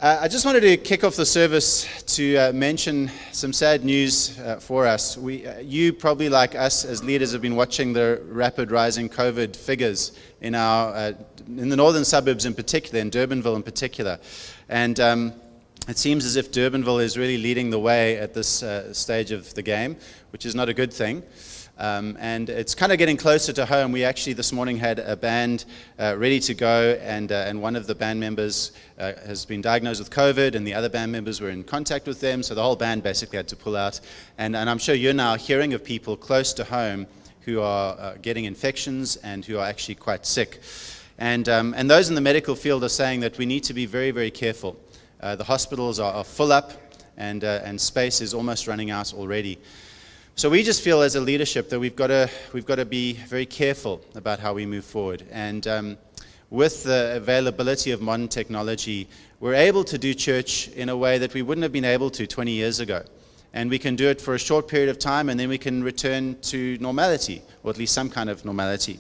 I just wanted to kick off the service to mention some sad news for us. You probably, like us as leaders, have been watching the rapid rising COVID figures in the northern suburbs in particular, in Durbanville in particular. And it seems as if Durbanville is really leading the way at this stage of the game, which is not a good thing. And it's kind of getting closer to home. We actually this morning had a band ready to go, and one of the band members has been diagnosed with COVID, and the other band members were in contact with them, so the whole band basically had to pull out. And I'm sure you're now hearing of people close to home who are getting infections and who are actually quite sick. And those in the medical field are saying that we need to be very, very careful. The hospitals are full up, and space is almost running out already. So we just feel as a leadership that we've got to be very careful about how we move forward. And with the availability of modern technology, we're able to do church in a way that we wouldn't have been able to 20 years ago. And we can do it for a short period of time, and then we can return to normality, or at least some kind of normality.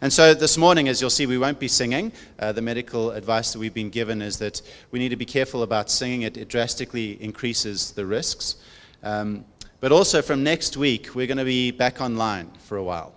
And so this morning, as you'll see, we won't be singing. The medical advice that we've been given is that we need to be careful about singing. It drastically increases the risks. But also from next week, we're going to be back online for a while.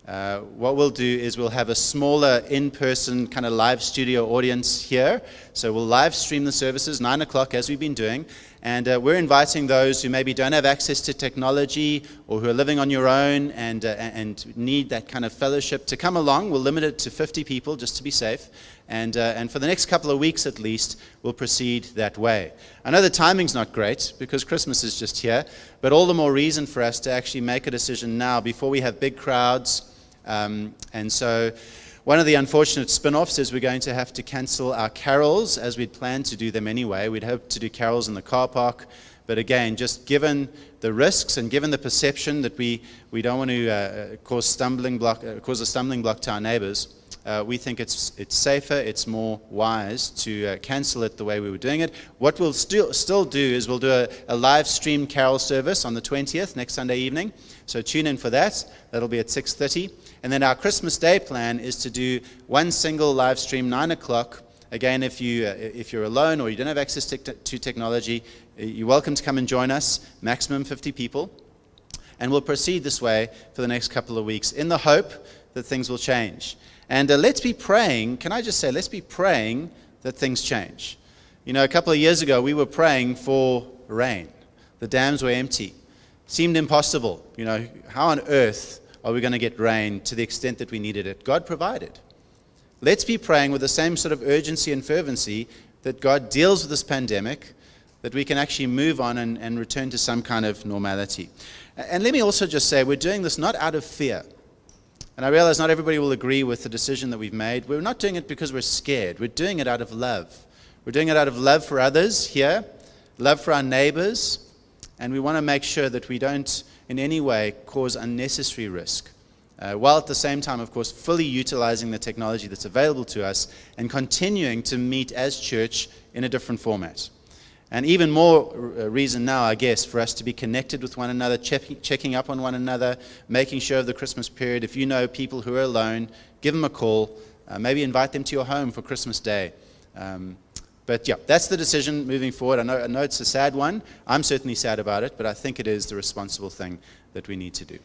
What we'll do is we'll have a smaller in-person kind of live studio audience here. So we'll live stream the services, 9 o'clock, as we've been doing. And we're inviting those who maybe don't have access to technology or who are living on your own and need that kind of fellowship to come along. We'll limit it to 50 people just to be safe. And for the next couple of weeks at least, we'll proceed that way. I know the timing's not great because Christmas is just here, but all the more reason for us to actually make a decision now before we have big crowds. And so one of the unfortunate spin-offs is we're going to have to cancel our carols as we'd planned to do them anyway. We'd hoped to do carols in the car park, but again, just given the risks and given the perception that we don't want to cause a stumbling block to our neighbors, we think it's safer, it's more wise to cancel it the way we were doing it. What we'll still do is we'll do a live stream carol service on the 20th, next Sunday evening. So tune in for that. That'll be at 6:30. And then our Christmas Day plan is to do one single live stream, 9 o'clock. Again, if you're alone or you don't have access to technology, you're welcome to come and join us, maximum 50 people. And we'll proceed this way for the next couple of weeks in the hope that things will change. And let's be praying, can I just say, let's be praying that things change. You know, a couple of years ago, we were praying for rain. The dams were empty. Seemed impossible. You know, how on earth are we going to get rain to the extent that we needed it? God provided. Let's be praying with the same sort of urgency and fervency that God deals with this pandemic, that we can actually move on and return to some kind of normality. And let me also just say, we're doing this not out of fear. And I realize not everybody will agree with the decision that we've made. We're not doing it because we're scared. We're doing it out of love. We're doing it out of love for others here, love for our neighbors, and we want to make sure that we don't in any way cause unnecessary risk, while at the same time, of course, fully utilizing the technology that's available to us and continuing to meet as church in a different format. And even more reason now, I guess, for us to be connected with one another, checking up on one another, making sure of the Christmas period. If you know people who are alone, give them a call. Maybe invite them to your home for Christmas Day. But yeah, that's the decision moving forward. I know it's a sad one. I'm certainly sad about it, but I think it is the responsible thing that we need to do.